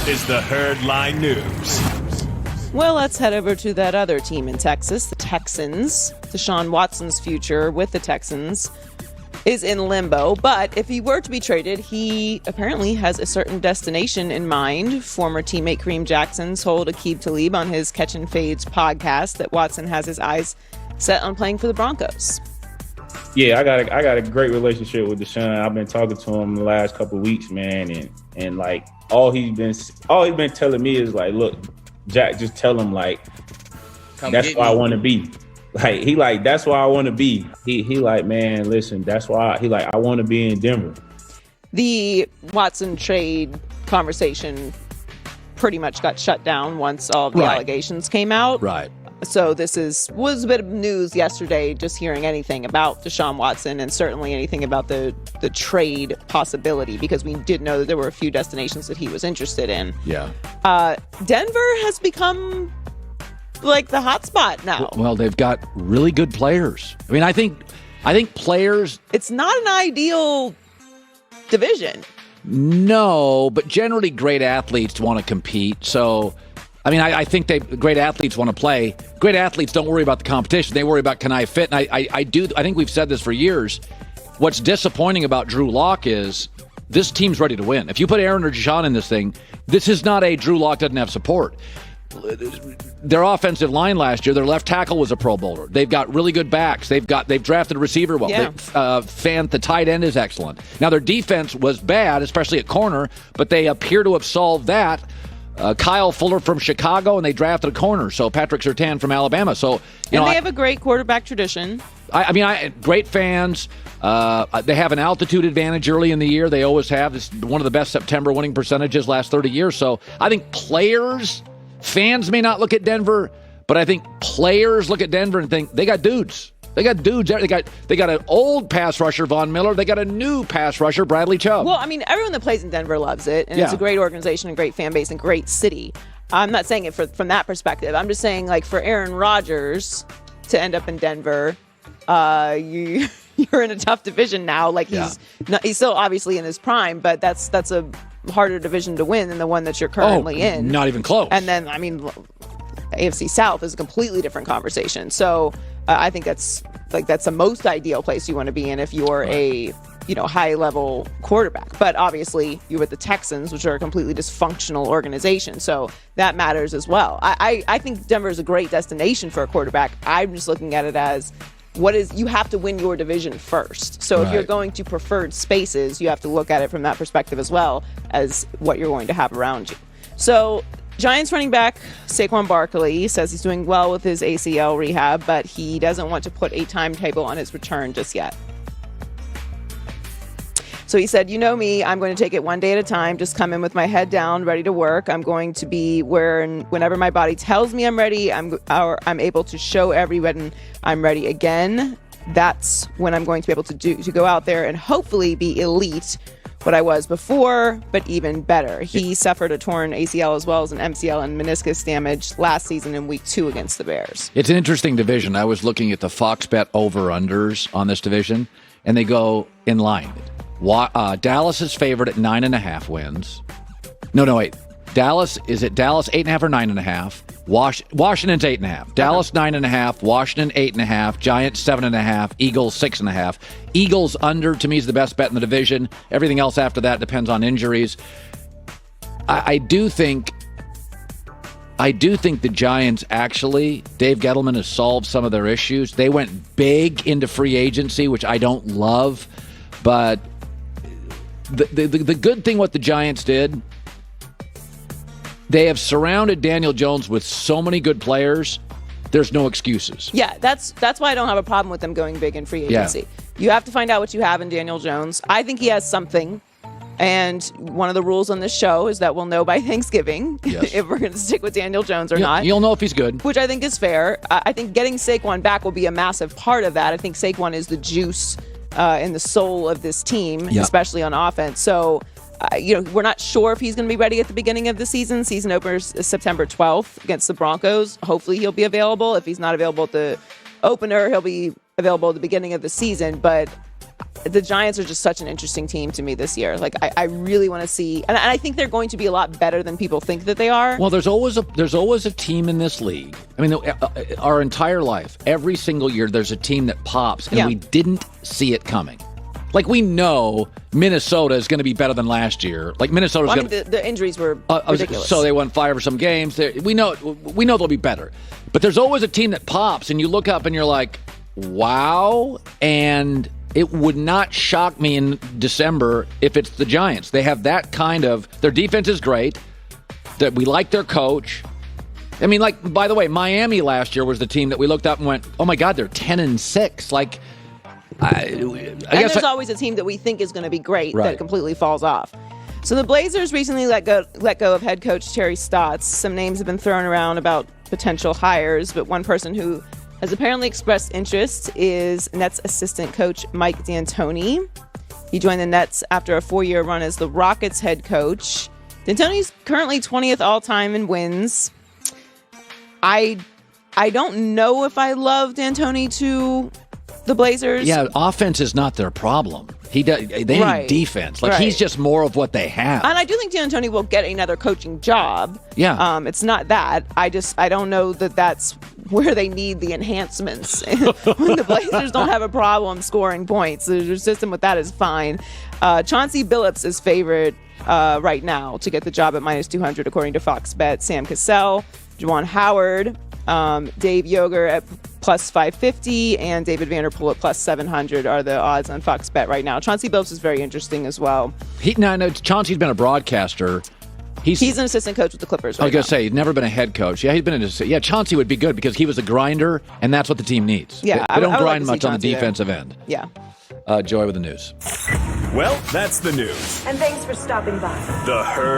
is the Herd Line News. Well, let's head over to that other team in Texas, the Texans. Deshaun Watson's future with the Texans is in limbo, but if he were to be traded, he apparently has a certain destination in mind. Former teammate Kareem Jackson told Aqib Talib on his Catch and Fades podcast that Watson has his eyes set on playing for the Broncos. Yeah, I got a great relationship with Deshaun. I've been talking to him the last couple of weeks, man, and like all he's been telling me is like, look, Jack, just tell him like that's where I want to be. Like he like that's where I want to be. He like, man, listen, that's why he like I want to be in Denver. The Watson trade conversation pretty much got shut down once all of the allegations came out. Right. So this was a bit of news yesterday, just hearing anything about Deshaun Watson and certainly anything about the trade possibility, because we did know that there were a few destinations that he was interested in. Yeah. Denver has become like the hot spot now. Well, they've got really good players. I mean, I think players. It's not an ideal division. No, but generally great athletes want to compete. So, I mean, I think great athletes want to play. Great athletes don't worry about the competition. They worry about, can I fit? And I think we've said this for years. What's disappointing about Drew Lock is this team's ready to win. If you put Aaron or Deshaun in this thing, this is not a Drew Lock doesn't have support. Their offensive line last year, their left tackle was a Pro Bowler. They've got really good backs. They've drafted a receiver well. Yeah. The tight end is excellent. Now their defense was bad, especially at corner, but they appear to have solved that. Kyle Fuller from Chicago, and they drafted a corner. So Patrick Surtain from Alabama. So they have a great quarterback tradition. Great fans. They have an altitude advantage early in the year. They always have. It's one of the best September winning percentages last 30 years. So I think fans may not look at Denver, but I think players look at Denver and think they got dudes. They got dudes. They got an old pass rusher, Von Miller. They got a new pass rusher, Bradley Chubb. Well, I mean, everyone that plays in Denver loves it, and it's a great organization, a great fan base, and great city. I'm not saying it from that perspective. I'm just saying, like, for Aaron Rodgers to end up in Denver, you're in a tough division now. Like he's still obviously in his prime, but that's a harder division to win than the one that you're currently in. Not even close. And then, I mean, AFC South is a completely different conversation. So I think that's the most ideal place you want to be in if you're a high level quarterback. But obviously you're with the Texans, which are a completely dysfunctional organization. So that matters as well. I think Denver is a great destination for a quarterback. I'm just looking at it as you have to win your division first. So if you're going to preferred spaces, you have to look at it from that perspective as well as what you're going to have around you. So Giants running back Saquon Barkley says he's doing well with his ACL rehab, but he doesn't want to put a timetable on his return just yet. So he said, you know me, I'm going to take it one day at a time, just come in with my head down, ready to work. I'm going to be whenever my body tells me I'm ready, I'm able to show everyone I'm ready again. That's when I'm going to be able to go out there and hopefully be elite, what I was before, but even better. He suffered a torn ACL as well as an MCL and meniscus damage last season in week 2 against the Bears. It's an interesting division. I was looking at the Fox Bet over-unders on this division, and they go in line. Dallas is favored at 9.5 wins. No, wait. Dallas 8.5 or 9.5? Washington's 8.5. Dallas 9.5. Washington 8.5. Giants 7.5. Eagles 6.5. Eagles under to me is the best bet in the division. Everything else after that depends on injuries. I do think the Giants actually, Dave Gettleman has solved some of their issues. They went big into free agency, which I don't love, but the good thing what the Giants did, they have surrounded Daniel Jones with so many good players, there's no excuses. Yeah, that's why I don't have a problem with them going big in free agency. Yeah. You have to find out what you have in Daniel Jones. I think he has something. And one of the rules on this show is that we'll know by Thanksgiving if we're going to stick with Daniel Jones or not. You'll know if he's good. Which I think is fair. I think getting Saquon back will be a massive part of that. I think Saquon is the juice in the soul of this team, especially on offense. So, we're not sure if he's going to be ready at the beginning of the season. Season opener is September 12th against the Broncos. Hopefully he'll be available. If he's not available at the opener, he'll be available at the beginning of the season. But the Giants are just such an interesting team to me this year. Like, I really want to see, and I think they're going to be a lot better than people think that they are. Well, there's always a team in this league. I mean, our entire life, every single year, there's a team that pops, and we didn't see it coming. Like, we know Minnesota is going to be better than last year. Like, Minnesota's going to... The injuries were ridiculous. So they won 5 or some games. We know they'll be better. But there's always a team that pops, and you look up and you're like, wow. And it would not shock me in December if it's the Giants. They have that kind of... Their defense is great. That we like their coach. I mean, like, by the way, Miami last year was the team that we looked up and went, oh, my God, they're 10-6. Like... I guess there's always a team that we think is going to be great right. that completely falls off. So the Blazers recently let go of head coach Terry Stotts. Some names have been thrown around about potential hires, but one person who has apparently expressed interest is Nets assistant coach Mike D'Antoni. He joined the Nets after a 4-year run as the Rockets head coach. D'Antoni's currently 20th all-time in wins. I don't know if I love D'Antoni to the Blazers. Yeah, offense is not their problem. They need defense. Like, he's just more of what they have. And I do think D'Antoni will get another coaching job. Yeah. It's not that. I don't know that that's where they need the enhancements. When the Blazers don't have a problem scoring points, their system with that is fine. Chauncey Billups is favored right now to get the job at -200 according to Fox Bet. Sam Cassell, Juwan Howard, Dave Yoger at +550, and David Vanderpool at +700 are the odds on Fox Bet right now. Chauncey Billups is very interesting as well. No, Chauncey's been a broadcaster. He's an assistant coach with the Clippers right I was going to say, he's never been a head coach. Yeah, he's been an assistant. Yeah, Chauncey would be good because he was a grinder, and that's what the team needs. Yeah, they don't I would grind like to see much on the Chauncey defensive end. Yeah. Joy with the news. Well, that's the news. And thanks for stopping by. The Herd.